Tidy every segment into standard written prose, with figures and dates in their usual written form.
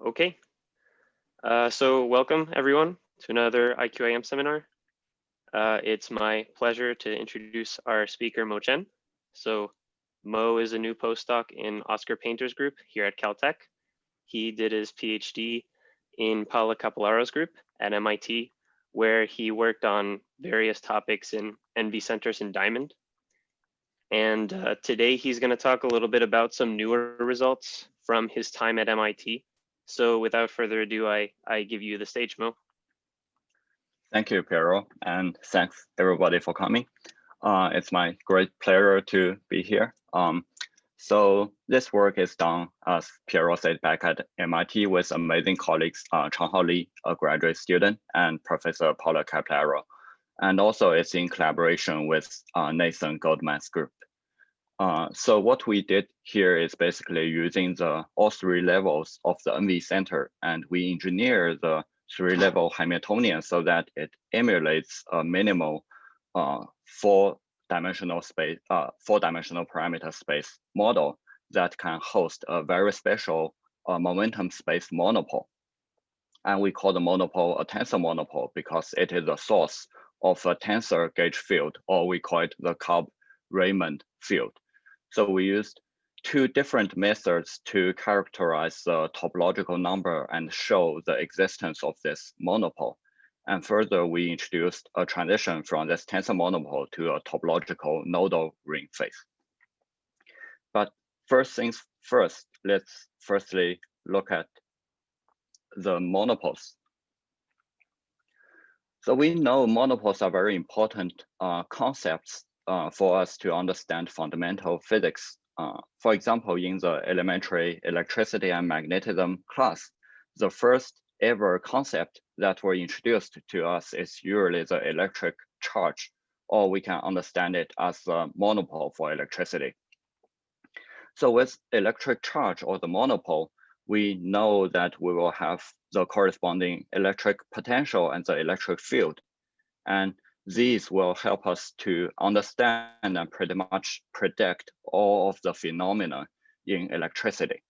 Okay, so welcome everyone to another IQIM seminar. It's my pleasure to introduce our speaker, Chen. So Mo is a new postdoc in Oscar Painter's group here at Caltech. He did his PhD in Paula Capellaro's group at MIT, where he worked on various topics in NV centers and diamond. And today he's going to talk a little bit about some newer results from his time at MIT. So without further ado, I give you the stage, Mo. Thank you, Piero, and thanks everybody for coming. It's my great pleasure to be here. So this work is done, as Piero said, back at MIT with amazing colleagues, Changhao Li, a graduate student, and Professor Paula Capellaro. And also it's in collaboration with Nathan Goldman's group. So what we did here is basically using all three levels of the NV center, and we engineer the three-level Hamiltonian so that it emulates a minimal four-dimensional parameter space model that can host a very special momentum space monopole. And we call the monopole a tensor monopole because it is the source of a tensor gauge field, or we call it the Kalb-Ramond field. So we used two different methods to characterize the topological number and show the existence of this monopole. And further, we introduced a transition from this tensor monopole to a topological nodal ring phase. But first things first, let's firstly look at the monopoles. So we know monopoles are very important concepts for us to understand fundamental physics. For example, in the elementary electricity and magnetism class, the first ever concept that were introduced to us is usually the electric charge, or we can understand it as the monopole for electricity. So with electric charge or the monopole, we know that we will have the corresponding electric potential and the electric field. And these will help us to understand and pretty much predict all of the phenomena in electricity.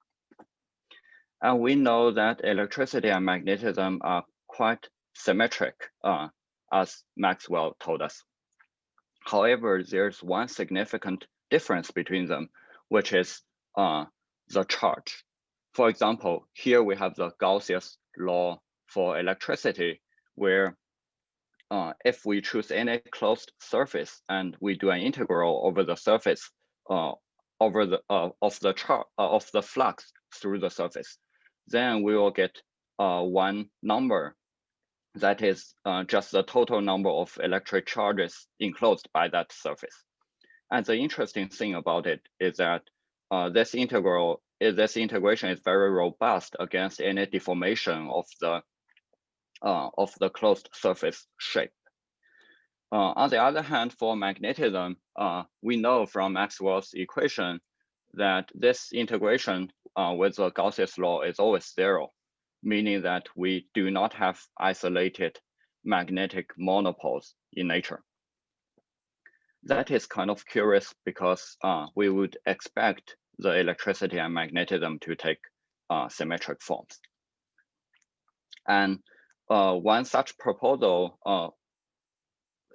And we know that electricity and magnetism are quite symmetric, as Maxwell told us. However, there's one significant difference between them, which is the charge. For example, here we have the Gauss's law for electricity, where if we choose any closed surface and we do an integral over the surface of the flux through the surface, then we will get one number that is just the total number of electric charges enclosed by that surface. And the interesting thing about it is that this integration is very robust against any deformation of the closed surface shape. On the other hand, for magnetism, we know from Maxwell's equation that this integration with the Gauss's law is always zero, meaning that we do not have isolated magnetic monopoles in nature. That is kind of curious because we would expect the electricity and magnetism to take symmetric forms. And one such proposal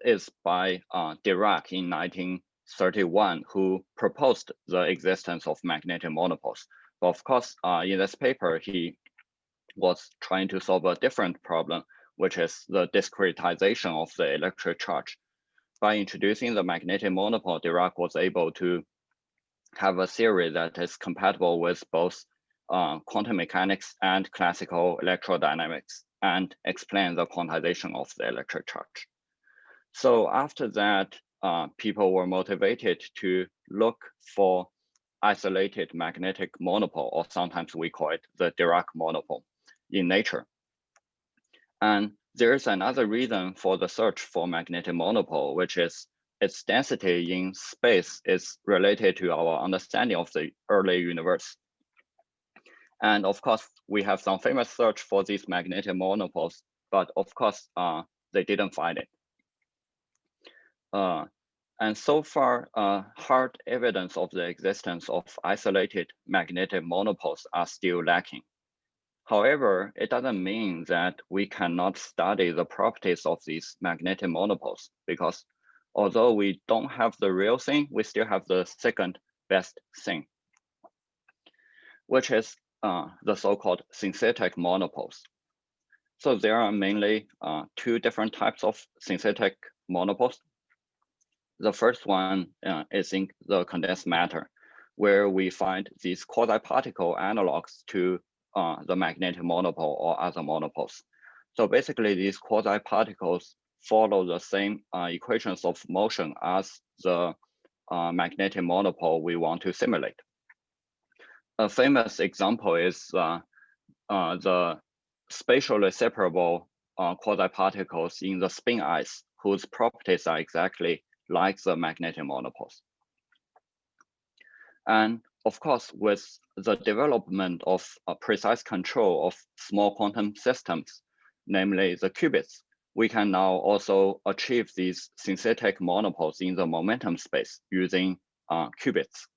is by Dirac in 1931, who proposed the existence of magnetic monopoles. But of course, in this paper, he was trying to solve a different problem, which is the discretization of the electric charge. By introducing the magnetic monopole, Dirac was able to have a theory that is compatible with both quantum mechanics and classical electrodynamics, and explain the quantization of the electric charge. So after that, people were motivated to look for isolated magnetic monopole, or sometimes we call it the Dirac monopole in nature. And there's another reason for the search for magnetic monopole, which is its density in space is related to our understanding of the early universe. And of course, we have some famous search for these magnetic monopoles, but of course, they didn't find it. And so far, hard evidence of the existence of isolated magnetic monopoles are still lacking. However, it doesn't mean that we cannot study the properties of these magnetic monopoles, because although we don't have the real thing, we still have the second best thing, which is the so-called synthetic monopoles. So there are mainly two different types of synthetic monopoles. The first one is in the condensed matter, where we find these quasi-particle analogs to the magnetic monopole or other monopoles. So basically, these quasi-particles follow the same equations of motion as the magnetic monopole we want to simulate. A famous example is the spatially separable quasi-particles in the spin ice, whose properties are exactly like the magnetic monopoles. And of course, with the development of precise control of small quantum systems, namely the qubits, we can now also achieve these synthetic monopoles in the momentum space using qubits.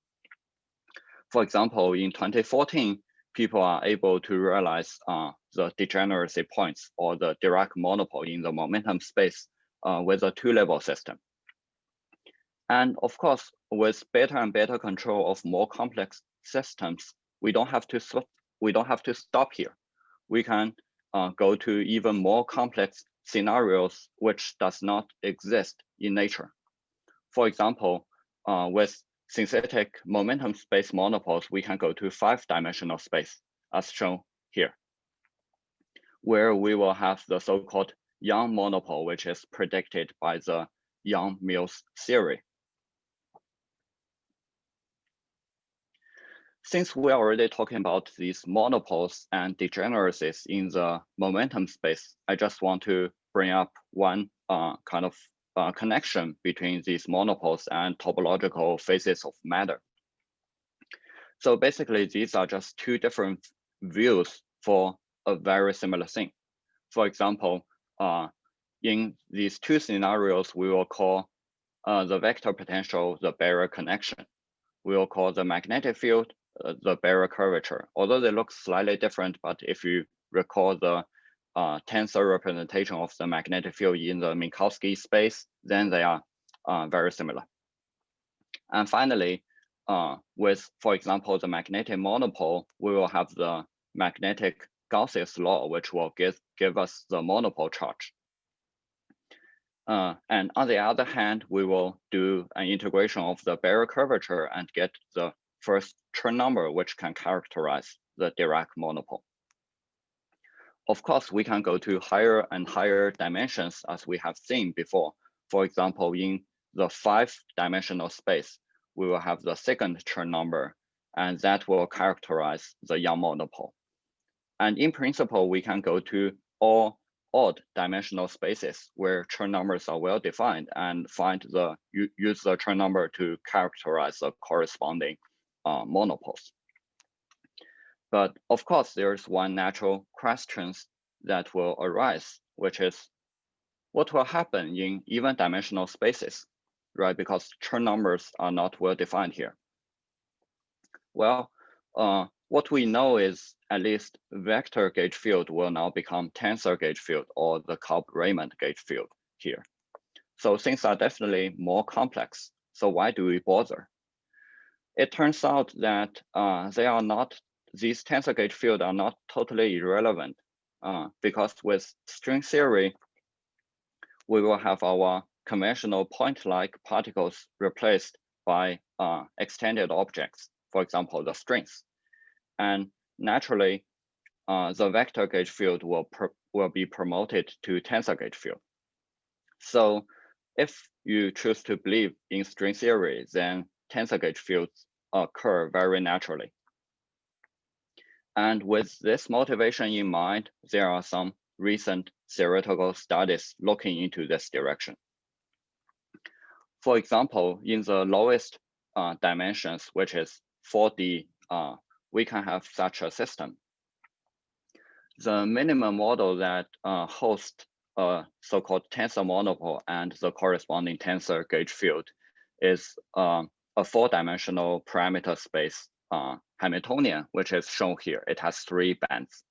For example, in 2014, people are able to realize the degeneracy points or the Dirac monopole in the momentum space with a two-level system. And of course, with better and better control of more complex systems, we don't have to stop here. We can go to even more complex scenarios which does not exist in nature. For example, with synthetic momentum space monopoles, we can go to 5-dimensional space, as shown here, where we will have the so-called Young monopole, which is predicted by the Young-Mills theory. Since we're already talking about these monopoles and degeneracies in the momentum space, I just want to bring up one kind of connection between these monopoles and topological phases of matter. So basically, these are just two different views for a very similar thing. For example, in these two scenarios, we will call the vector potential the barrier connection. We will call the magnetic field the barrier curvature. Although they look slightly different, but if you recall the tensor representation of the magnetic field in the Minkowski space, then they are very similar. And finally, with, for example, the magnetic monopole, we will have the magnetic Gauss's law, which will give us the monopole charge. And on the other hand, we will do an integration of the barrier curvature and get the first Chen number, which can characterize the Dirac monopole. Of course, we can go to higher and higher dimensions, as we have seen before. For example, in the 5-dimensional space, we will have the second Chen number, and that will characterize the Young monopole. And in principle, we can go to all odd dimensional spaces where Chen numbers are well defined and use the Chen number to characterize the corresponding monopoles. But of course, there's one natural question that will arise, which is what will happen in even dimensional spaces, right? Because Chen numbers are not well defined here. Well, what we know is at least vector gauge field will now become tensor gauge field or the Kalb-Ramond gauge field here. So things are definitely more complex. So why do we bother? It turns out that these tensor gauge fields are not totally irrelevant because with string theory, we will have our conventional point-like particles replaced by extended objects, for example, the strings. And naturally, the vector gauge field will be promoted to tensor gauge field. So if you choose to believe in string theory, then tensor gauge fields occur very naturally. And with this motivation in mind, there are some recent theoretical studies looking into this direction. For example, in the lowest dimensions, which is 4D, we can have such a system. The minimum model that hosts a so-called tensor monopole and the corresponding tensor gauge field is a 4-dimensional parameter space Hamiltonian, which is shown here. It has 3 bands.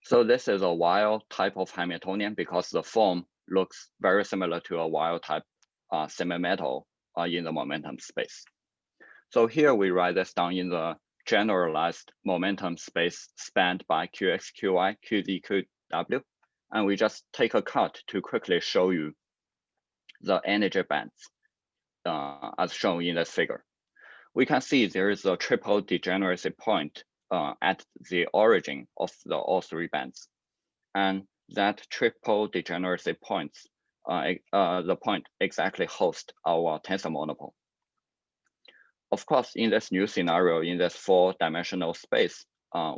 So this is a wild type of Hamiltonian because the form looks very similar to a wild type semimetal in the momentum space. So here we write this down in the generalized momentum space spanned by Qx, Qy, Qz, Qw, and we just take a cut to quickly show you the energy bands as shown in this figure. We can see there is a triple degeneracy point at the origin of all three bands. And that triple degeneracy points, the point exactly hosts our tensor monopole. Of course, in this new scenario, in this 4-dimensional space,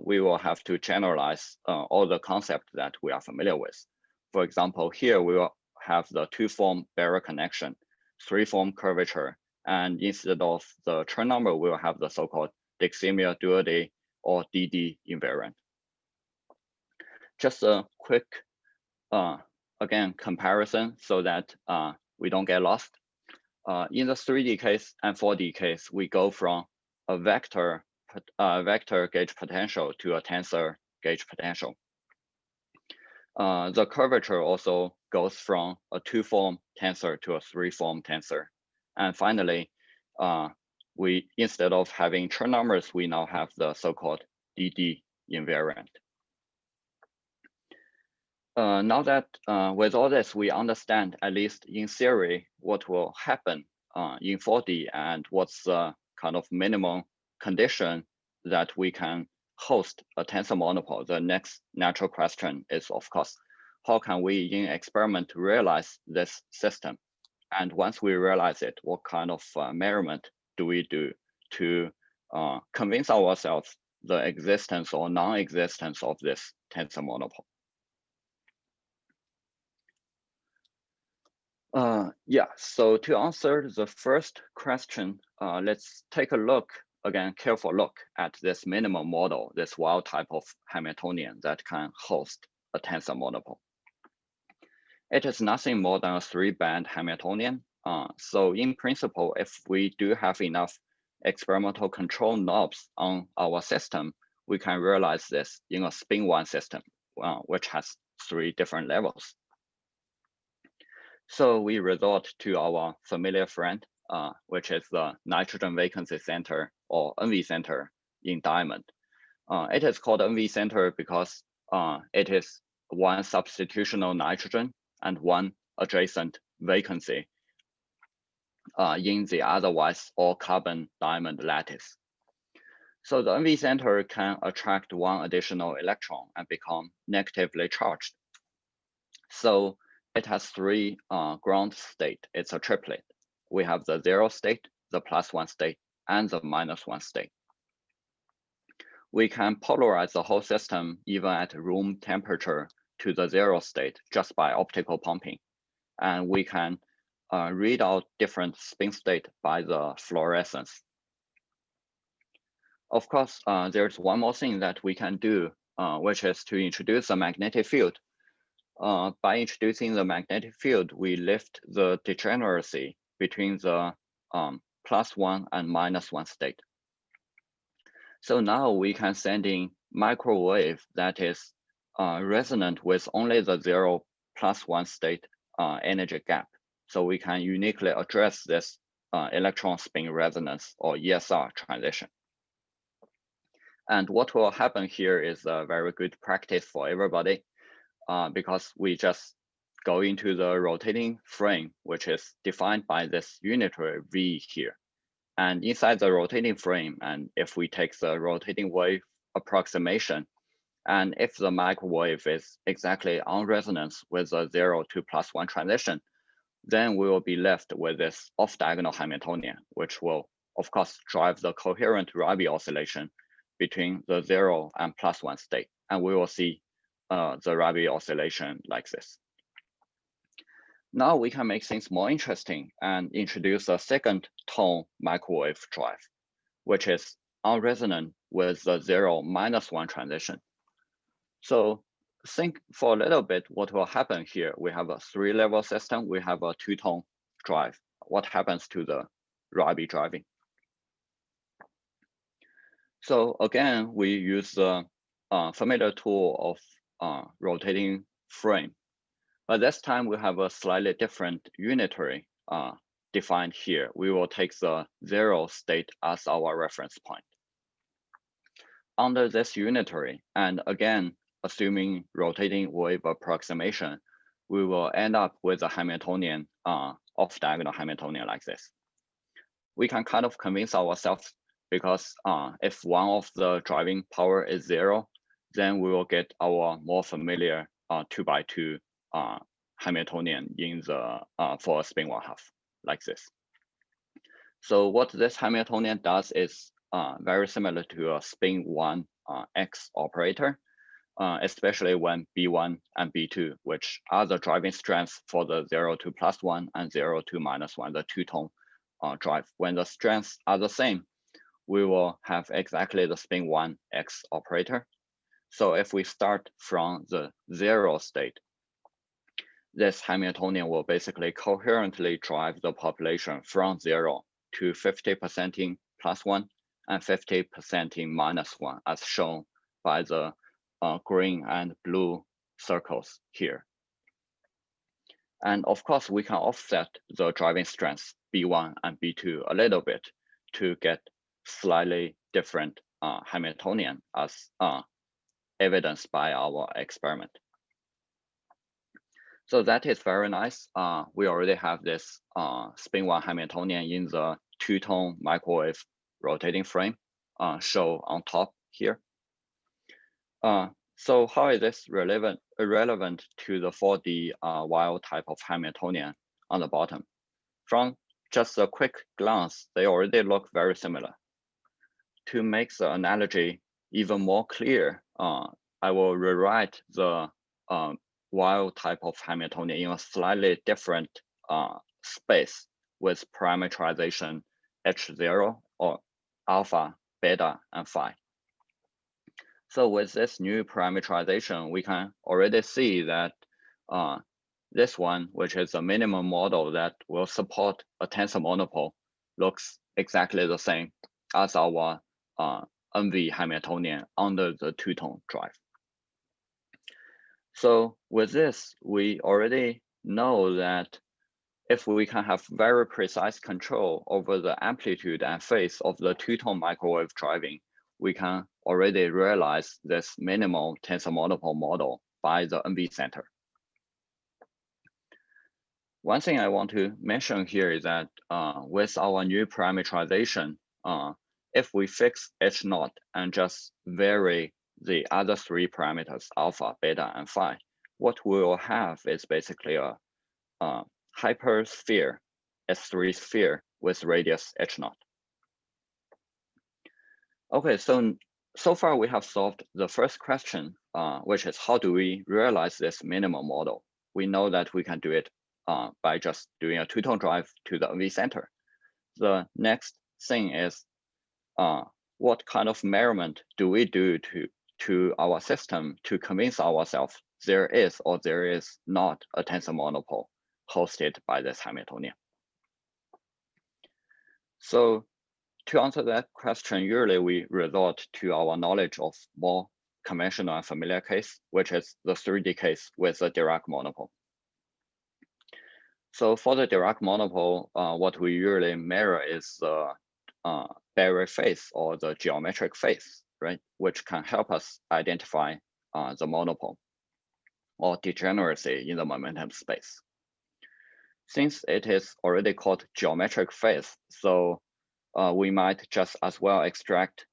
we will have to generalize all the concepts that we are familiar with. For example, here we will have the 2-form barrier connection, 3-form curvature, and instead of the Chen number, we will have the so-called Dixemia duality or DD invariant. Just a quick, again, comparison so that we don't get lost. In the 3D case and 4D case, we go from a vector gauge potential to a tensor gauge potential. The curvature also goes from a 2-form tensor to a 3-form tensor. And finally, we instead of having Chen numbers, we now have the so-called DD invariant. Now that with all this, we understand, at least in theory, what will happen in 4D and what's the kind of minimum condition that we can host a tensor monopole. The next natural question is, of course, how can we in experiment realize this system? And once we realize it, what kind of measurement do we do to convince ourselves the existence or non-existence of this tensor monopole? Yeah, so to answer the first question, let's take a look, again, careful look at this minimum model, this wild type of Hamiltonian that can host a tensor monopole. It is nothing more than a 3-band Hamiltonian. So in principle, if we do have enough experimental control knobs on our system, we can realize this in a spin 1 system, which has 3 different levels. So we resort to our familiar friend, which is the nitrogen vacancy center or NV center in diamond. It is called NV center because it is one substitutional nitrogen and one adjacent vacancy in the otherwise all carbon diamond lattice. So the NV center can attract one additional electron and become negatively charged. So it has 3 ground state. It's a triplet. We have the 0 state, the +1 state, and the -1 state. We can polarize the whole system even at room temperature to the 0 state just by optical pumping. And we can read out different spin state by the fluorescence. Of course, there's one more thing that we can do, which is to introduce a magnetic field. By introducing the magnetic field, we lift the degeneracy between the +1 and -1 state. So now we can send in microwave that is resonant with only the 0 +1 state energy gap. So we can uniquely address this electron spin resonance or ESR transition. And what will happen here is a very good practice for everybody. Because we just go into the rotating frame, which is defined by this unitary V here. And inside the rotating frame, and if we take the rotating wave approximation, and if the microwave is exactly on resonance with the 0 to +1 transition, then we will be left with this off-diagonal Hamiltonian, which will, of course, drive the coherent Rabi oscillation between the 0 and +1 state. And we will see the Rabi oscillation like this. Now we can make things more interesting and introduce a second tone microwave drive, which is unresonant with the 0 -1 transition. So think for a little bit what will happen here. We have a 3-level system, we have a 2-tone drive. What happens to the Rabi driving? So again, we use the familiar tool of rotating frame. But this time we have a slightly different unitary defined here. We will take the 0 state as our reference point. Under this unitary, and again, assuming rotating wave approximation, we will end up with a Hamiltonian, off-diagonal Hamiltonian like this. We can kind of convince ourselves because if one of the driving power is 0, then we will get our more familiar 2x2 Hamiltonian in the for a spin 1/2 like this. So what this Hamiltonian does is very similar to a spin 1 X operator, especially when B1 and B2, which are the driving strengths for the 0 to +1 and 0 to -1, the two-tone drive. When the strengths are the same, we will have exactly the spin 1 X operator. So if we start from the 0 state, this Hamiltonian will basically coherently drive the population from 0 to 50% in +1 and 50% in -1, as shown by the green and blue circles here. And of course, we can offset the driving strengths B1 and B2 a little bit to get slightly different Hamiltonian as evidenced by our experiment. So that is very nice. We already have this spin 1 Hamiltonian in the two-tone microwave rotating frame shown on top here. So how is this relevant to the 4D wild type of Hamiltonian on the bottom? From just a quick glance, they already look very similar. To make the analogy even more clear, I will rewrite the wild type of Hamiltonian in a slightly different space with parameterization H0 or alpha, beta, and phi. So with this new parameterization, we can already see that this one, which is a minimum model that will support a tensor monopole, looks exactly the same as our NV Hamiltonian under the two-tone drive. So with this, we already know that if we can have very precise control over the amplitude and phase of the two-tone microwave driving, we can already realize this minimal tensor monopole model by the NV center. One thing I want to mention here is that with our new parameterization, if we fix H0 and just vary the other three parameters, alpha, beta, and phi, what we will have is basically a hypersphere, S3 sphere with radius H0. Okay, so far we have solved the first question, which is how do we realize this minimum model? We know that we can do it by just doing a two-tone drive to the NV center. The next thing is what kind of measurement do we do to our system to convince ourselves there is or there is not a tensor monopole hosted by this Hamiltonian? So to answer that question, usually we resort to our knowledge of more conventional and familiar case, which is the 3D case with the Dirac monopole. So for the Dirac monopole, what we usually measure is the Berry phase or the geometric phase, right? Which can help us identify the monopole or degeneracy in the momentum space. Since it is already called geometric phase, so we might just as well extract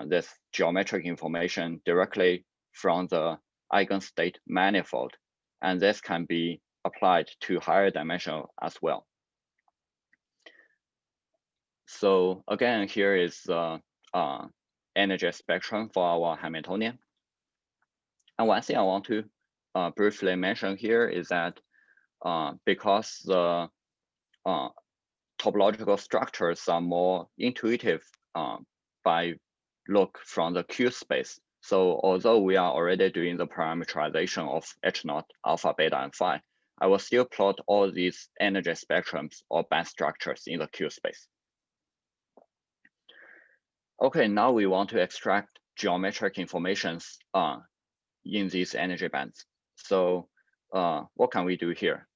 this geometric information directly from the eigenstate manifold, and this can be applied to higher dimension as well. So again, here is the energy spectrum for our Hamiltonian. And one thing I want to briefly mention here is that because the topological structures are more intuitive by look from the Q space. So although we are already doing the parameterization of H0, alpha, beta, and phi, I will still plot all these energy spectrums or band structures in the Q space. Okay, now we want to extract geometric informations in these energy bands. So what can we do here?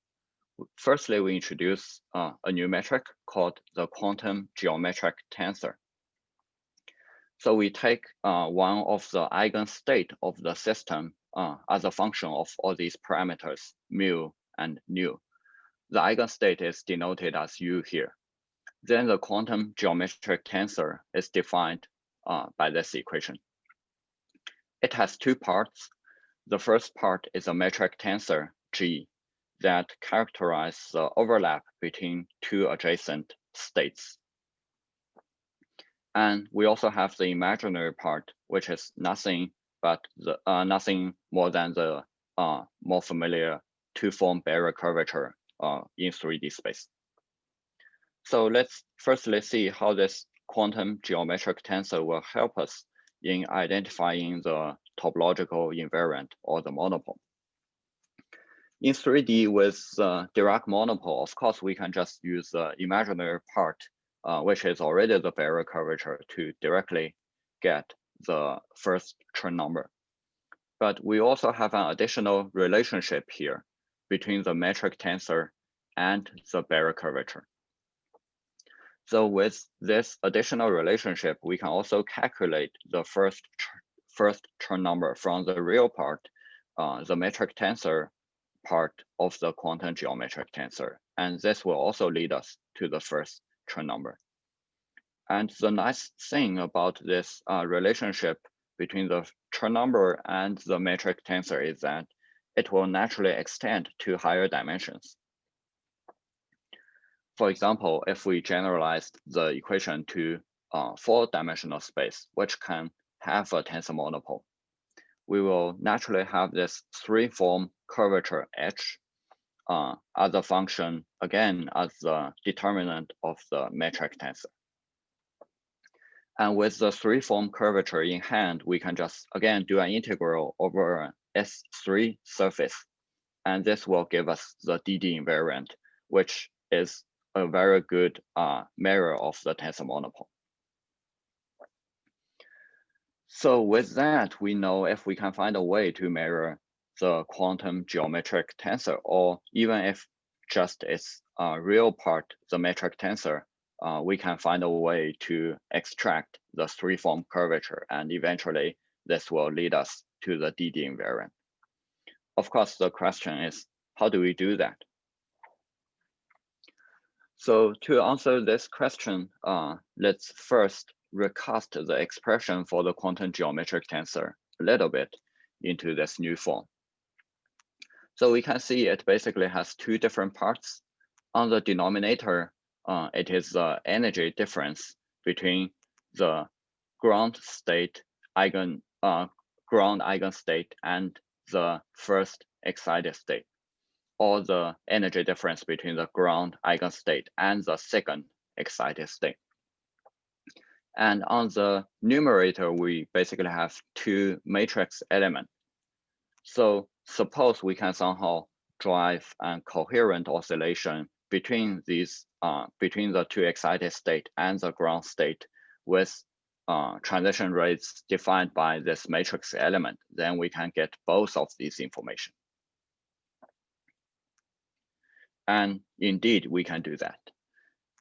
Firstly, we introduce a new metric called the quantum geometric tensor. So we take one of the eigenstate of the system as a function of all these parameters, mu and nu. The eigenstate is denoted as u here. Then the quantum geometric tensor is defined by this equation. It has two parts. The first part is a metric tensor G that characterizes the overlap between two adjacent states. And we also have the imaginary part, which is nothing but the nothing more than the more familiar two-form barrier curvature in 3D space. So let's firstly see how this quantum geometric tensor will help us in identifying the topological invariant or the monopole. In 3D with Dirac monopole, of course, we can just use the imaginary part, which is already the barrier curvature, to directly get the first Chen number. But we also have an additional relationship here between the metric tensor and the barrier curvature. So with this additional relationship, we can also calculate the first Chen number from the real part, the metric tensor part of the quantum geometric tensor. And this will also lead us to the first Chen number. And the nice thing about this relationship between the Chen number and the metric tensor is that it will naturally extend to higher dimensions. For example, if we generalized the equation to 4-dimensional space, which can have a tensor monopole, we will naturally have this 3-form curvature H as a function, again, as the determinant of the metric tensor. And with the 3-form curvature in hand, we can just, again, do an integral over S3 surface. And this will give us the DD invariant, which is a very good mirror of the tensor monopole. So with that, we know if we can find a way to mirror the quantum geometric tensor, or even if just its real part, the metric tensor, we can find a way to extract the 3-form curvature, and eventually this will lead us to the DD invariant. Of course, the question is, how do we do that? So to answer this question, let's first recast the expression for the quantum geometric tensor a little bit into this new form. So we can see it basically has 2 different parts. On the denominator, it is the energy difference between the ground eigenstate and the first excited state, or the energy difference between the ground eigenstate and the second excited state. And on the numerator, we basically have 2 matrix elements. So suppose we can somehow drive a coherent oscillation between these, between the 2 excited state and the ground state with transition rates defined by this matrix element, then we can get both of these information. And indeed, we can do that.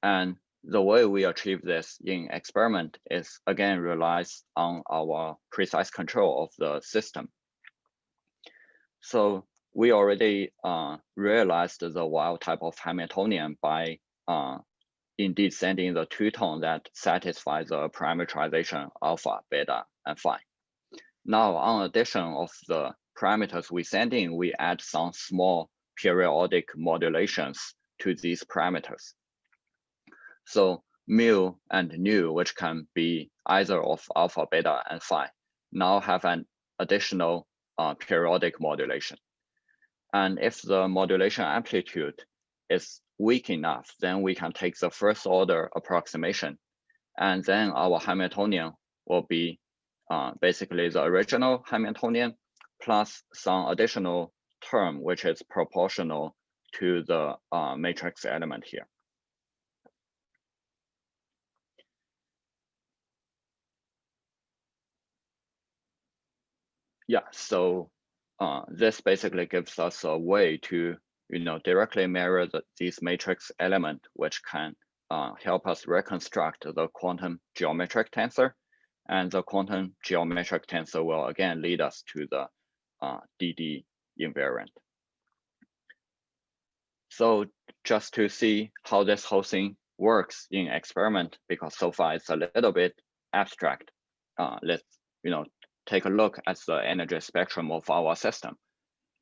And the way we achieve this in experiment is, again, relies on our precise control of the system. So we already realized the wild type of Hamiltonian by indeed sending the 2-tone that satisfies the parameterization alpha, beta, and phi. Now, on addition of the parameters we send in, we add some small periodic modulations to these parameters. So mu and nu, which can be either of alpha, beta, and phi, now have an additional periodic modulation. And if the modulation amplitude is weak enough, then we can take the first order approximation. And then our Hamiltonian will be basically the original Hamiltonian plus some additional term, which is proportional to the matrix element here. Yeah, so this basically gives us a way to directly mirror these matrix element, which can help us reconstruct the quantum geometric tensor, and the quantum geometric tensor will again lead us to the DD invariant. So just to see how this whole thing works in experiment, because so far it's a little bit abstract, let's take a look at the energy spectrum of our system.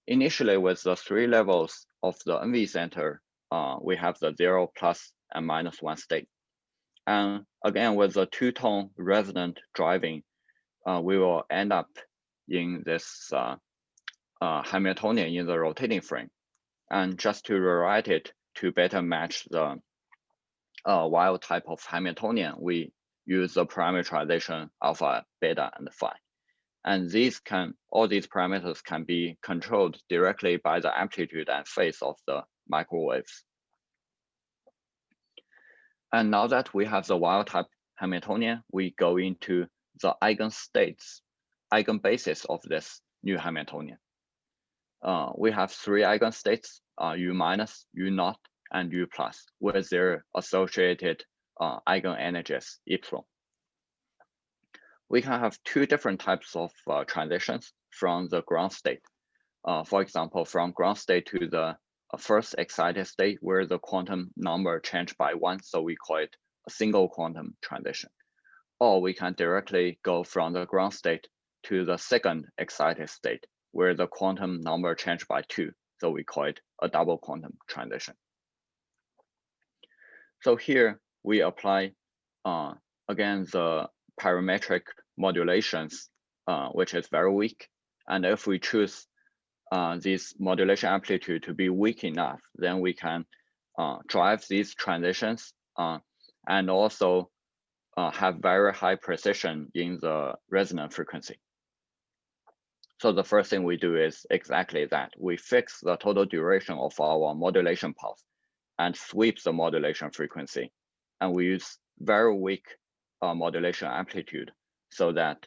Initially, with the 3 levels of the NV center, we have the 0, plus, and -1 state. And again, with the 2-tone resonant driving, we will end up in this Hamiltonian in the rotating frame. And just to rewrite it to better match the wild type of Hamiltonian, we use the parameterization alpha, beta, and phi. And all these parameters can be controlled directly by the amplitude and phase of the microwaves. And now that we have the wild type Hamiltonian, we go into the eigenstates, eigenbases of this new Hamiltonian. We have 3 eigenstates, U minus, U naught, and U plus, with their associated eigenenergies, epsilon. We can have 2 different types of transitions from the ground state. For example, from ground state to the first excited state, where the quantum number changed by 1, so we call it a single quantum transition. Or we can directly go from the ground state to the second excited state, where the quantum number changed by 2, so we call it a double quantum transition. So here we apply, again, the parametric modulations, which is very weak. And if we choose this modulation amplitude to be weak enough, then we can drive these transitions and also have very high precision in the resonant frequency. So the first thing we do is exactly that. We fix the total duration of our modulation pulse and sweep the modulation frequency. And we use very weak modulation amplitude so that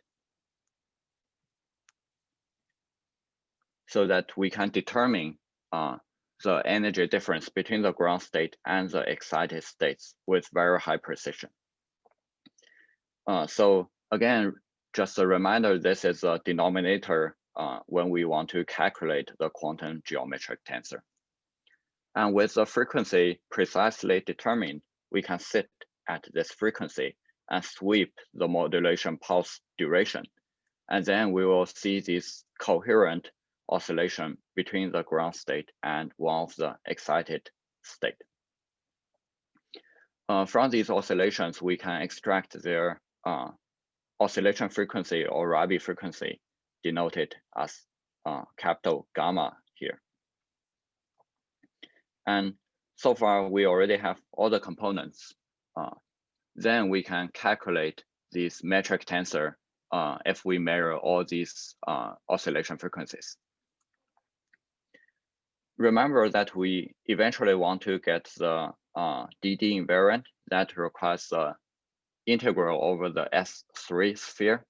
we can determine the energy difference between the ground state and the excited states with very high precision. So again, just a reminder, this is a denominator when we want to calculate the quantum geometric tensor. And with the frequency precisely determined, we can sit at this frequency and sweep the modulation pulse duration. And then we will see this coherent oscillation between the ground state and one of the excited state. From these oscillations, we can extract their oscillation frequency or Rabi frequency, denoted as capital gamma here. And so far, we already have all the components. Then we can calculate this metric tensor if we measure all these oscillation frequencies. Remember that we eventually want to get the DD invariant that requires the integral over the S3 sphere.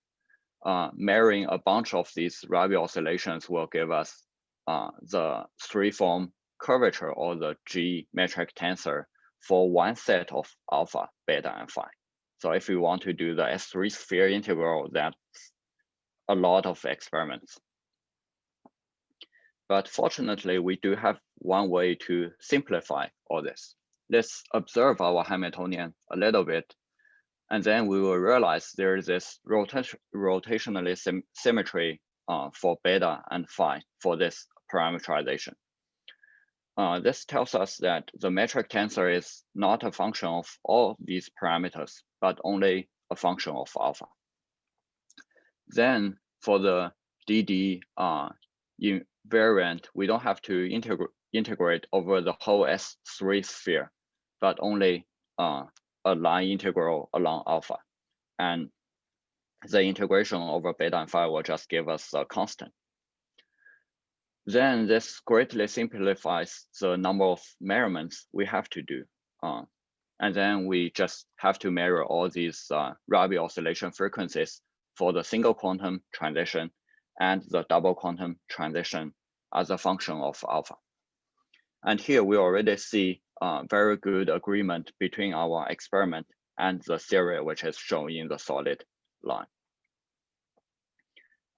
Measuring a bunch of these Rabi oscillations will give us the 3-form curvature or the G metric tensor for one set of alpha, beta, and phi. So if we want to do the S3 sphere integral, that's a lot of experiments. But fortunately, we do have one way to simplify all this. Let's observe our Hamiltonian a little bit, and then we will realize there is this rotationally symmetry for beta and phi for this parameterization. This tells us that the metric tensor is not a function of all these parameters, but only a function of alpha. Then for the DD invariant, we don't have to integrate over the whole S3 sphere, but only a line integral along alpha. And the integration over beta and phi will just give us a constant. Then this greatly simplifies the number of measurements we have to do. And then we just have to measure all these Rabi oscillation frequencies for the single quantum transition and the double quantum transition as a function of alpha. And here we already see very good agreement between our experiment and the theory, which is shown in the solid line.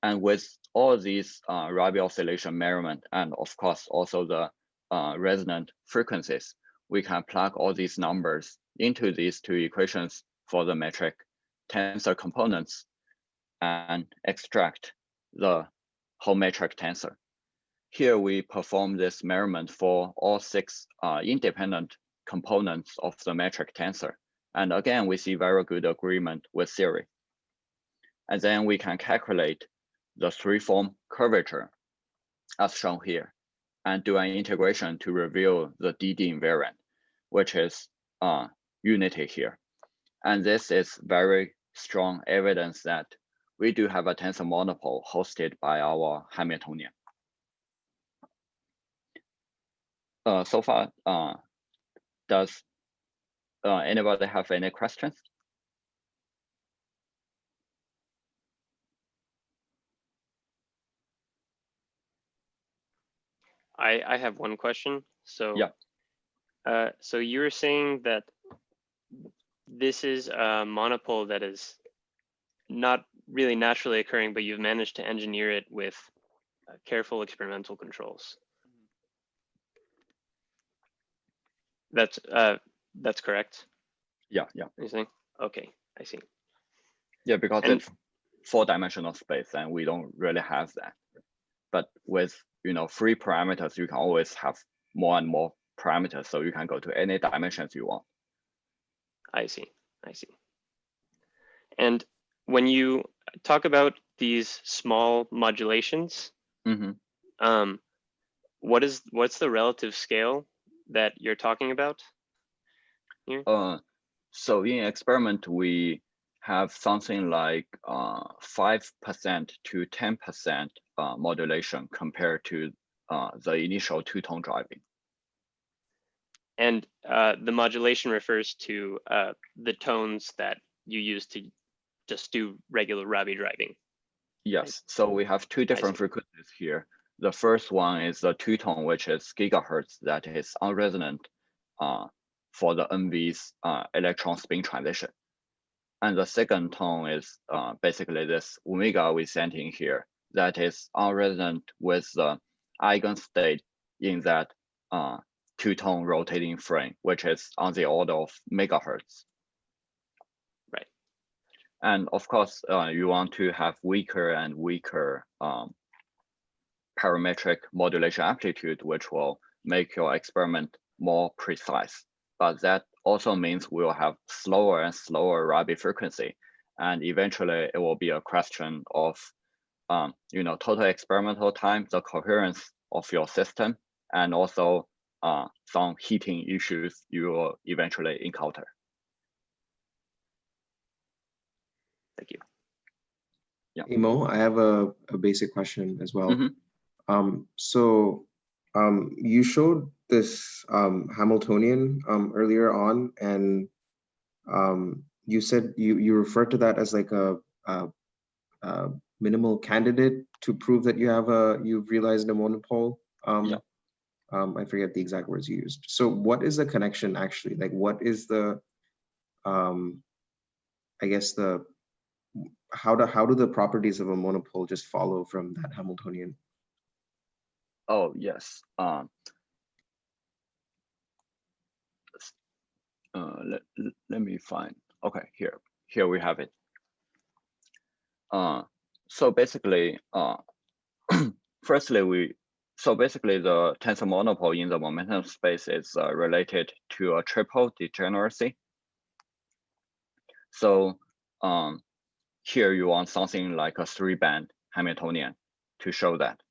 And with all these Rabi oscillation measurement, and of course also the resonant frequencies, we can plug all these numbers into these two equations for the metric tensor components and extract the whole metric tensor. Here we perform this measurement for all 6 independent components of the metric tensor. And again, we see very good agreement with theory. And then we can calculate the 3-form curvature as shown here and do an integration to reveal the DD invariant, which is unity here. And this is very strong evidence that we do have a tensor monopole hosted by our Hamiltonian. So far, does anybody have any questions? I have one question. So yeah. So you were saying that this is a monopole that is not really naturally occurring, but you've managed to engineer it with careful experimental controls. That's correct. Yeah. You saying? Okay, I see. Yeah, because it's 4-dimensional space, and we don't really have that. But with 3 parameters, you can always have more and more parameters, so you can go to any dimensions you want. I see. And when you talk about these small modulations, what's the relative scale that you're talking about here? So in experiment, we have something like 5% to 10% modulation compared to the initial 2-tone driving. And the modulation refers to the tones that you use to just do regular Rabi driving. Yes, so we have 2 different frequencies here. The first one is the 2-tone, which is gigahertz, that is unresonant for the NV's electron spin transition. And the second tone is basically this omega we sent in here, that is unresonant with the eigenstate in that 2-tone rotating frame, which is on the order of megahertz. Right. And of course, you want to have weaker and weaker parametric modulation amplitude, which will make your experiment more precise. But that also means we'll have slower and slower Rabi frequency. And eventually it will be a question of total experimental time, the coherence of your system, and also some heating issues you will eventually encounter. Thank you. Yeah. Imo, I have a basic question as well. So you showed this Hamiltonian earlier on, and you said you referred to that as like a minimal candidate to prove that you've realized a monopole. I forget the exact words you used. So what is the connection actually? Like, what is the I guess how do the properties of a monopole just follow from that Hamiltonian? Oh, yes. Let me find. Okay, here we have it. So basically, basically the tensor monopole in the momentum space is related to a triple degeneracy. So here you want something like a 3-band Hamiltonian to show that.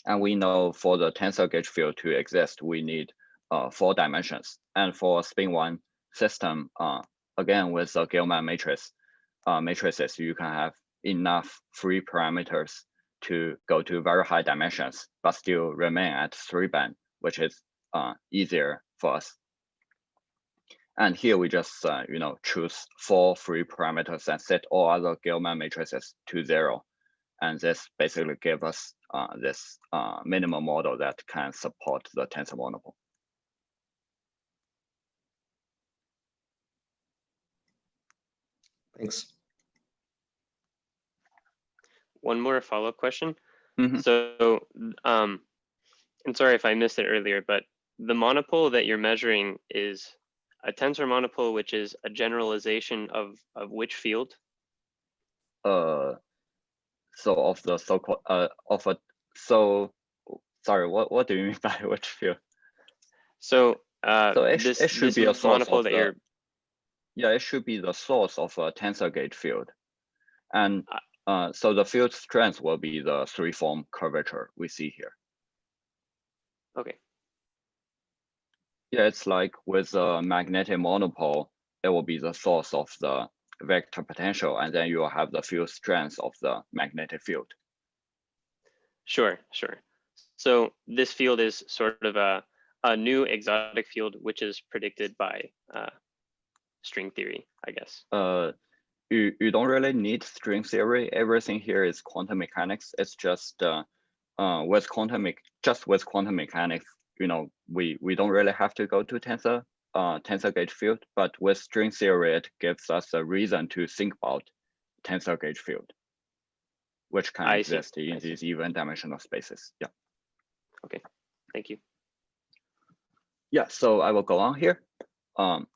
And we know for the tensor gauge field to exist, we need 4 dimensions. And for spin 1 system, again, with the Gell-Mann matrices, you can have enough free parameters to go to very high dimensions, but still remain at 3-band, which is easier for us. And here we just choose 4 free parameters and set all other Gell-Mann matrices to 0. And this basically gives us this minimum model that can support the tensor monopole. Thanks. One more follow-up question. Mm-hmm. So, and sorry if I missed it earlier, but the monopole that you're measuring is a tensor monopole, which is a generalization of which field? So of the so-called sorry, what do you mean by which field? So it should be a source monopole of that you're. Yeah, it should be the source of a tensor gauge field, and so the field strength will be the three-form curvature we see here. Okay. Yeah, it's like with a magnetic monopole, it will be the source of the vector potential, and then you will have the field strength of the magnetic field. Sure. So this field is sort of a new exotic field, which is predicted by string theory, I guess. You don't really need string theory. Everything here is quantum mechanics. It's just with quantum mechanics, you know, we don't really have to go to tensor gauge field, but with string theory, it gives us a reason to think about tensor gauge field, which can exist in these even dimensional spaces. Yeah. Okay, thank you. Yeah, so I will go on here.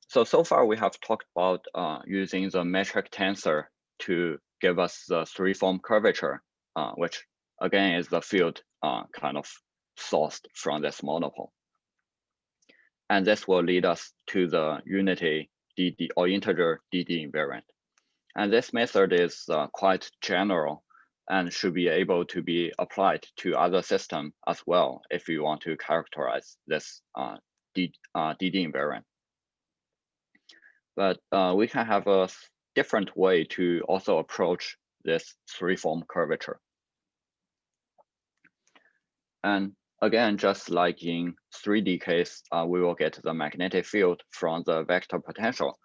So far we have talked about using the metric tensor to give us the three-form curvature, which again is the field kind of sourced from this monopole. And this will lead us to the unity DD or integer DD invariant. And this method is quite general and should be able to be applied to other systems as well if you want to characterize this DD invariant. But we can have a different way to also approach this three-form curvature. And again, just like in 3D case, we will get the magnetic field from the vector potential.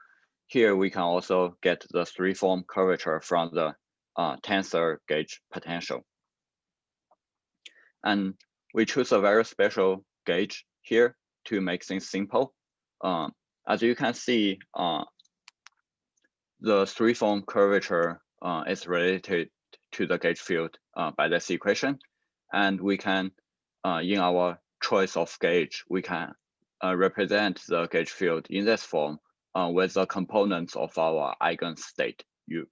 Here we can also get the three-form curvature from the tensor gauge potential. And we choose a very special gauge here to make things simple. As you can see, the three-form curvature is related to the gauge field by this equation. And we can, in our choice of gauge, we can represent the gauge field in this form with the components of our eigenstate U.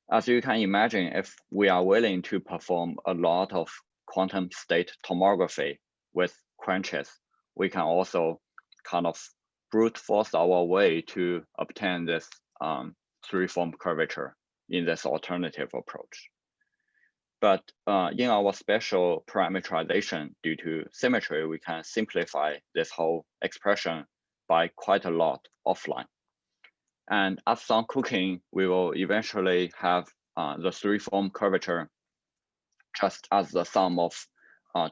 As you can imagine, if we are willing to perform a lot of quantum state tomography with quenches, we can also kind of brute force our way to obtain this three-form curvature in this alternative approach. But in our special parameterization due to symmetry, we can simplify this whole expression by quite a lot offline. And after some cooking, we will eventually have the three-form curvature just as the sum of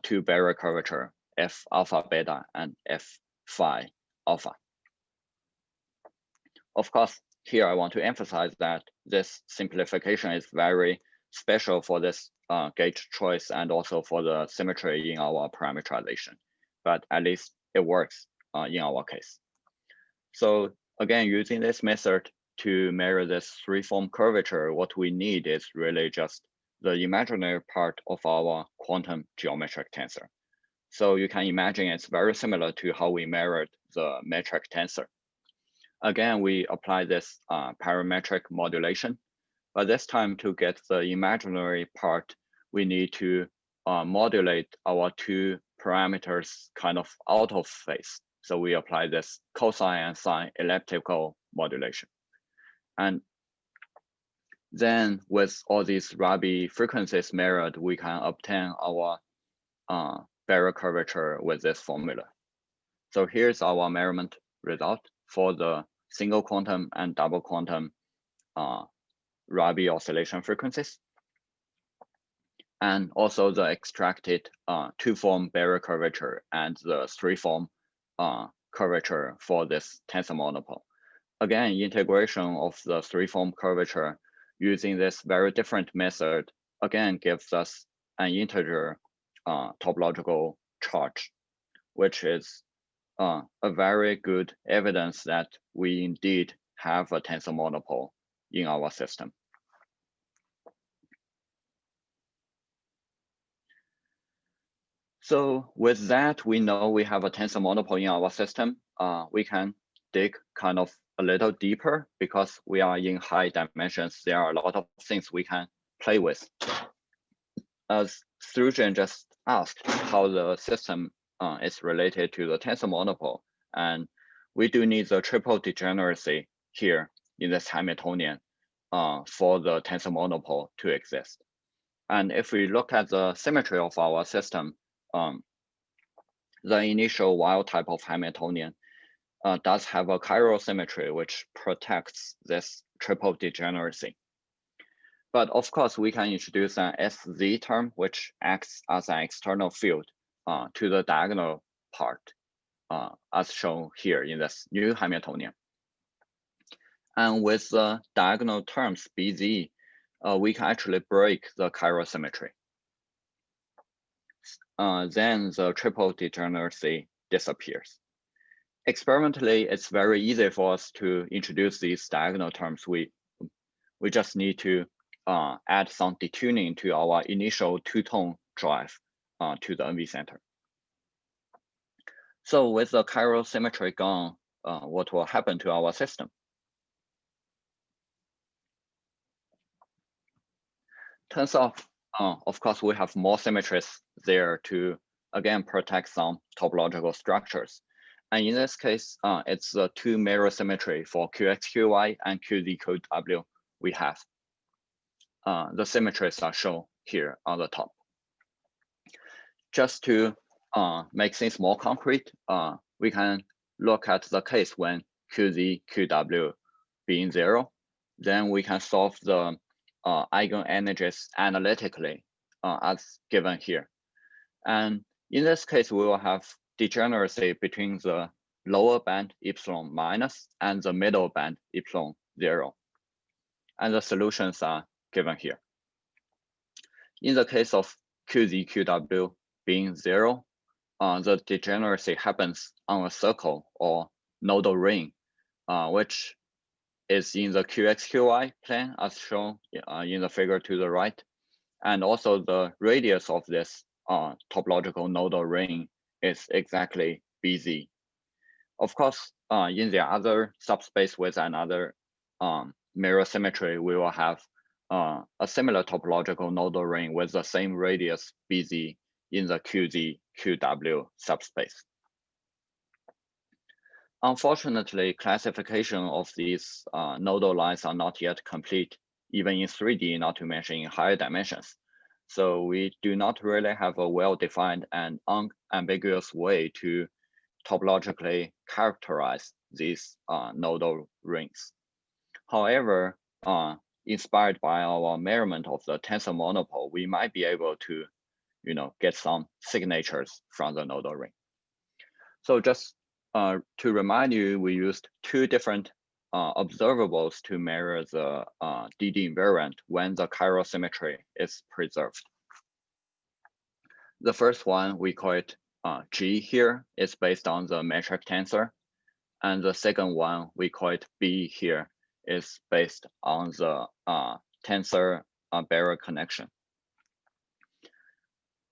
two barrier curvature, F alpha beta and F phi alpha. Of course, here I want to emphasize that this simplification is very special for this gauge choice and also for the symmetry in our parameterization, but at least it works in our case. So again, using this method to measure this three-form curvature, what we need is really just the imaginary part of our quantum geometric tensor. So you can imagine it's very similar to how we measured the metric tensor. Again, we apply this parametric modulation, but this time to get the imaginary part, we need to modulate our two parameters kind of out of phase. So we apply this cosine and sine elliptical modulation. And then with all these Rabi frequencies measured, we can obtain our barrier curvature with this formula. So here's our measurement result for the single quantum and double quantum Rabi oscillation frequencies. And also the extracted two-form barrier curvature and the three-form curvature for this tensor monopole. Again, integration of the three-form curvature using this very different method, again, gives us an integer topological charge, which is a very good evidence that we indeed have a tensor monopole in our system. So with that, we know we have a tensor monopole in our system. We can dig kind of a little deeper because we are in high dimensions. There are a lot of things we can play with. As Strugen just asked how the system is related to the tensor monopole, and we do need the triple degeneracy here in this Hamiltonian for the tensor monopole to exist. And if we look at the symmetry of our system, the initial wild type of Hamiltonian does have a chiral symmetry, which protects this triple degeneracy. But of course, we can introduce an SZ term, which acts as an external field to the diagonal part, as shown here in this new Hamiltonian. And with the diagonal terms BZ, we can actually break the chiral symmetry. Then the triple degeneracy disappears. Experimentally, it's very easy for us to introduce these diagonal terms. We just need to add some detuning to our initial two-tone drive to the NV center. So with the chiral symmetry gone, what will happen to our system? Turns out, of course, we have more symmetries there to, again, protect some topological structures. And in this case, it's the two mirror symmetry for QXQY and QZQW we have. The symmetries are shown here on the top. Just to make things more concrete, we can look at the case when QZQW being 0. Then we can solve the eigenenergies analytically as given here. And in this case, we will have degeneracy between the lower band epsilon minus and the middle band epsilon 0. And the solutions are given here. In the case of QZQW being 0, the degeneracy happens on a circle or nodal ring, which is in the QXQY plane as shown in the figure to the right. And also the radius of this topological nodal ring is exactly BZ. Of course, in the other subspace with another mirror symmetry, we will have a similar topological nodal ring with the same radius BZ in the QZ/QW subspace. Unfortunately, classification of these nodal lines are not yet complete, even in 3D, not to mention in higher dimensions. So we do not really have a well-defined and unambiguous way to topologically characterize these nodal rings. However, inspired by our measurement of the tensor monopole, we might be able to, get some signatures from the nodal ring. So just to remind you, we used two different observables to measure the DD invariant when the chiral symmetry is preserved. The first one, we call it G here, is based on the metric tensor. And the second one, we call it B here, is based on the tensor barrier connection.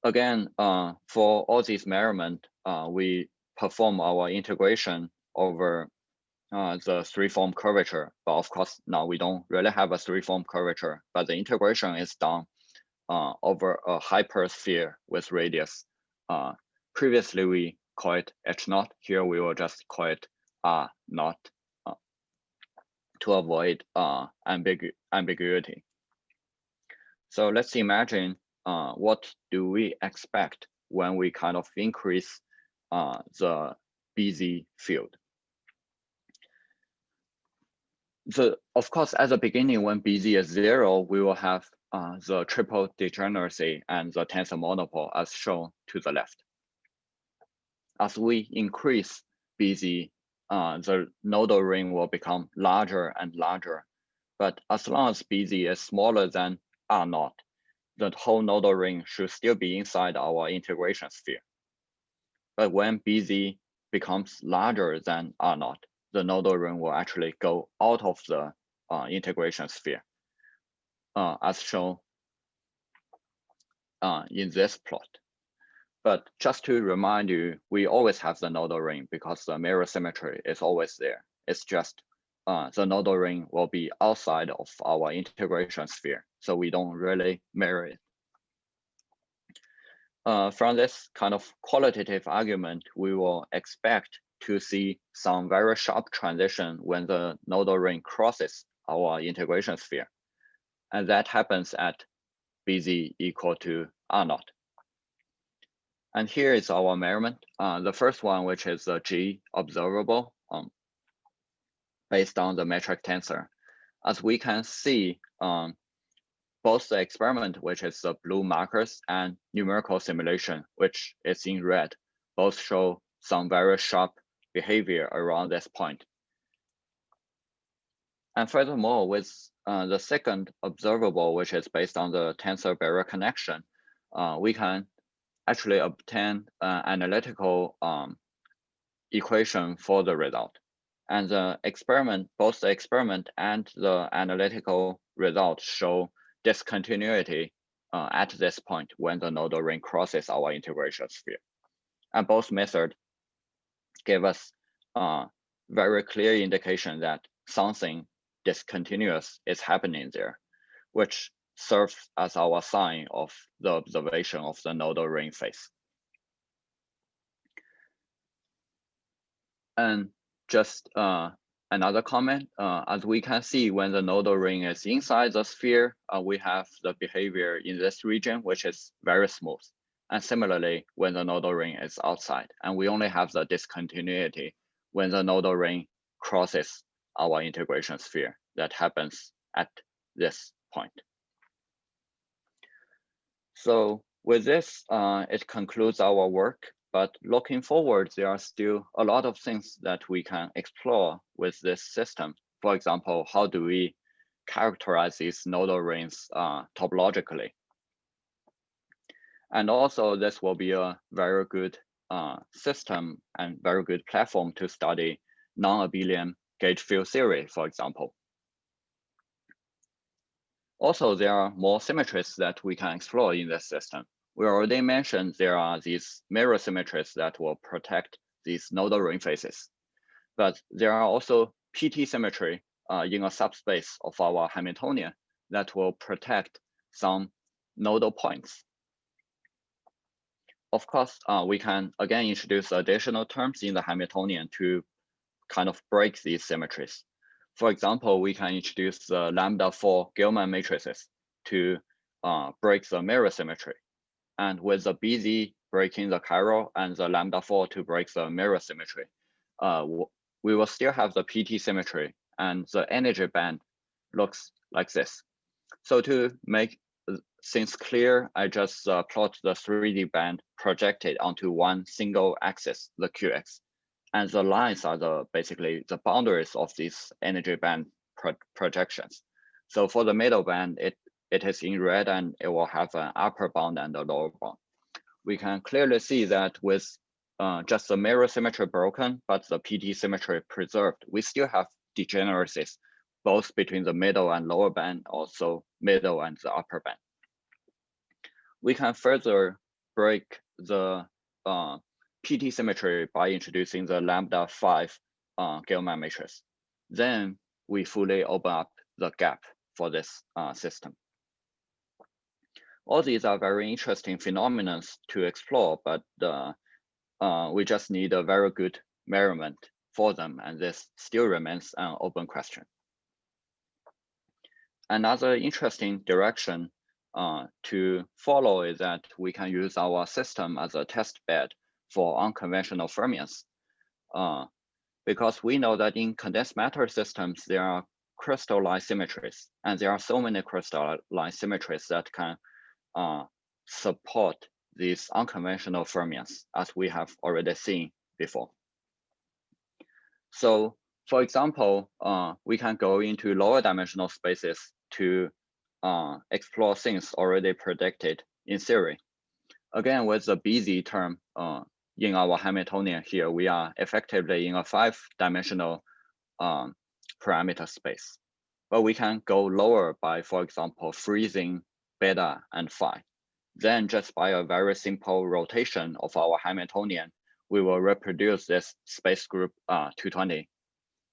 Again, for all these measurements, we perform our integration over the three-form curvature. But of course, now we don't really have a three-form curvature, but the integration is done over a hypersphere with radius. Previously, we call it H0. Here, we will just call it R0 to avoid ambiguity. So let's imagine what do we expect when we kind of increase the BZ field. Of course, at the beginning, when BZ is 0, we will have the triple degeneracy and the tensor monopole as shown to the left. As we increase BZ, the nodal ring will become larger and larger But as long as BZ is smaller than R0, the whole nodal ring should still be inside our integration sphere. But when BZ becomes larger than R0, the nodal ring will actually go out of the integration sphere, as shown in this plot. But just to remind you, we always have the nodal ring because the mirror symmetry is always there. It's just the nodal ring will be outside of our integration sphere, so we don't really mirror it. From this kind of qualitative argument, we will expect to see some very sharp transition when the nodal ring crosses our integration sphere. And that happens at BZ equal to R0. And here is our measurement. The first one, which is the G observable based on the metric tensor. As we can see, both the experiment, which is the blue markers, and numerical simulation, which is in red, both show some very sharp behavior around this point. And furthermore, with the second observable, which is based on the tensor barrier connection, we can actually obtain an analytical equation for the result. And the experiment, both the experiment and the analytical result show discontinuity at this point when the nodal ring crosses our integration sphere. And both methods give us a very clear indication that something discontinuous is happening there, which serves as our sign of the observation of the nodal ring phase. And just another comment, as we can see, when the nodal ring is inside the sphere, we have the behavior in this region, which is very smooth. And similarly, when the nodal ring is outside, and we only have the discontinuity when the nodal ring crosses our integration sphere that happens at this point. So with this, it concludes our work. But looking forward, there are still a lot of things that we can explore with this system. For example, how do we characterize these nodal rings topologically? And also, this will be a very good system and very good platform to study non-abelian gauge field theory, for example. Also, there are more symmetries that we can explore in this system. We already mentioned there are these mirror symmetries that will protect these nodal ring faces. But there are also PT symmetry in a subspace of our Hamiltonian that will protect some nodal points. Of course, we can again introduce additional terms in the Hamiltonian to kind of break these symmetries. For example, we can introduce the lambda-4 Gell-Mann matrices to break the mirror symmetry. And with the BZ breaking the chiral and the lambda-4 to break the mirror symmetry, we will still have the PT symmetry, and the energy band looks like this. So to make things clear, I just plot the 3D band projected onto one single axis, the QX. And the lines are basically the boundaries of these energy band projections. So for the middle band, it is in red and it will have an upper bound and a lower bound. We can clearly see that with just the mirror symmetry broken, but the PT symmetry preserved, we still have degeneracies, both between the middle and lower band, also middle and the upper band. We can further break the PT symmetry by introducing the lambda-5 Gell-Mann matrix. Then we fully open up the gap for this system. All these are very interesting phenomena to explore, but we just need a very good measurement for them, and this still remains an open question. Another interesting direction to follow is that we can use our system as a test bed for unconventional fermions, because we know that in condensed matter systems, there are crystalline symmetries, and there are so many crystalline symmetries that can support these unconventional fermions, as we have already seen before. So For example, we can go into lower dimensional spaces to explore things already predicted in theory. Again, with the BZ term in our Hamiltonian here, we are effectively in a 5-dimensional parameter space. But we can go lower by, for example, freezing beta and phi. Then just by a very simple rotation of our Hamiltonian, we will reproduce this space group 220.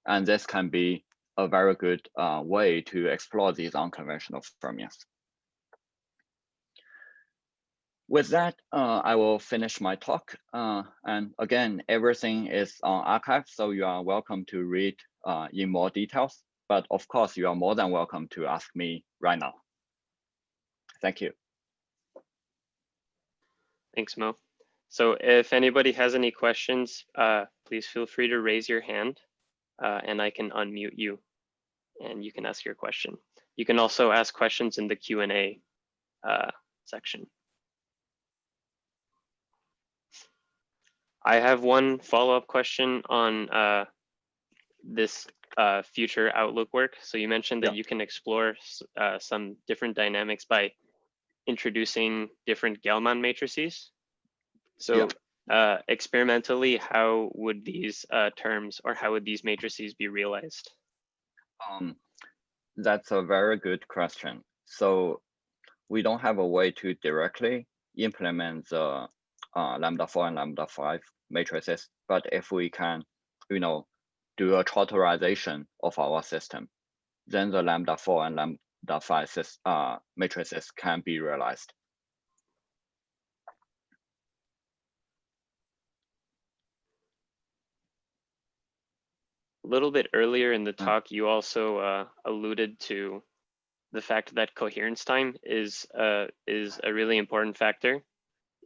And this can be a very good way to explore these unconventional fermions. With that, I will finish my talk. And again, everything is on archive, so you are welcome to read in more details. But of course, you are more than welcome to ask me right now. Thank you. Thanks, Mo. So if anybody has any questions, please feel free to raise your hand and I can unmute you and you can ask your question. You can also ask questions in the Q&A section. I have one follow-up question on this future outlook work. So you mentioned that you can explore some different dynamics by introducing different Kalb-Ramond matrices. So experimentally, how would these terms or how would these matrices be realized? That's a very good question. So we don't have a way to directly implement the lambda 4 and lambda 5 matrices, but if we can, do a characterization of our system, then the lambda 4 and lambda 5 matrices can be realized. A little bit earlier in the talk, you also alluded to the fact that coherence time is a really important factor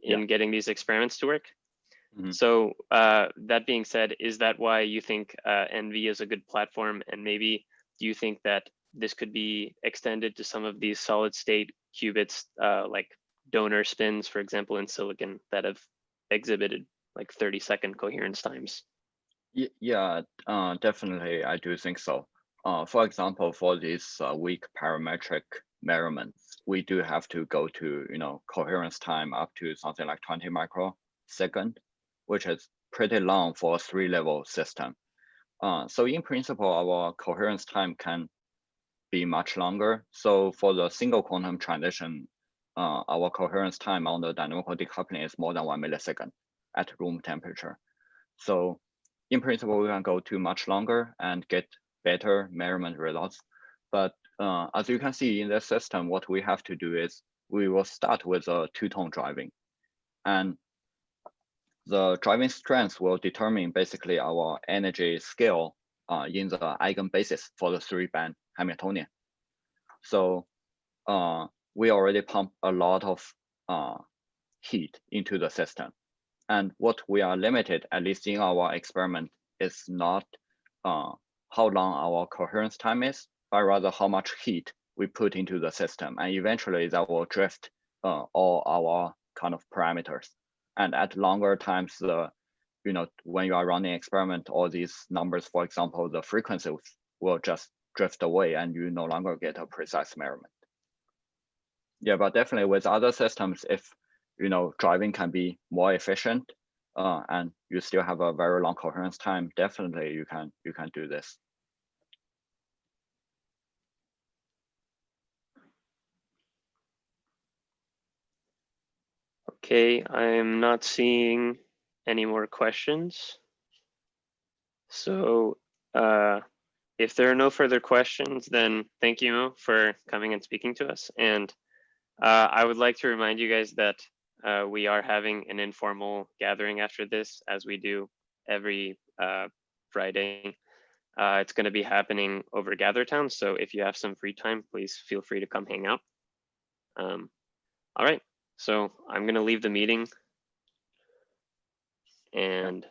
in getting these experiments to work. So that being said, is that why you think NV is a good platform? And maybe do you think that this could be extended to some of these solid state qubits like donor spins, for example, in silicon that have exhibited like 30-second coherence times? Yeah, definitely, I do think so. For example, for these weak parametric measurements, we do have to go to coherence time up to something like 20 microsecond, which is pretty long for a 3-level system. So in principle, our coherence time can be much longer. So for the single quantum transition, our coherence time on the dynamical decoupling is more than 1 millisecond at room temperature. So in principle, we can go to much longer and get better measurement results. But as you can see in this system, what we have to do is we will start with a 2-tone driving. And the driving strength will determine basically our energy scale in the eigenbasis for the 3-band Hamiltonian. So we already pump a lot of heat into the system. And what we are limited, at least in our experiment, is not how long our coherence time is, but rather how much heat we put into the system. And eventually that will drift all our kind of parameters. And at longer times, when you are running experiment, all these numbers, for example, the frequencies will just drift away and you no longer get a precise measurement. Yeah, but definitely with other systems, if driving can be more efficient and you still have a very long coherence time, definitely you can do this. Okay, I'm not seeing any more questions. So if there are no further questions, then thank you, Mo, for coming and speaking to us. And I would like to remind you guys that we are having an informal gathering after this, as we do every Friday. It's going to be happening over GatherTown. So if you have some free time, please feel free to come hang out. All right, so I'm going to leave the meeting. And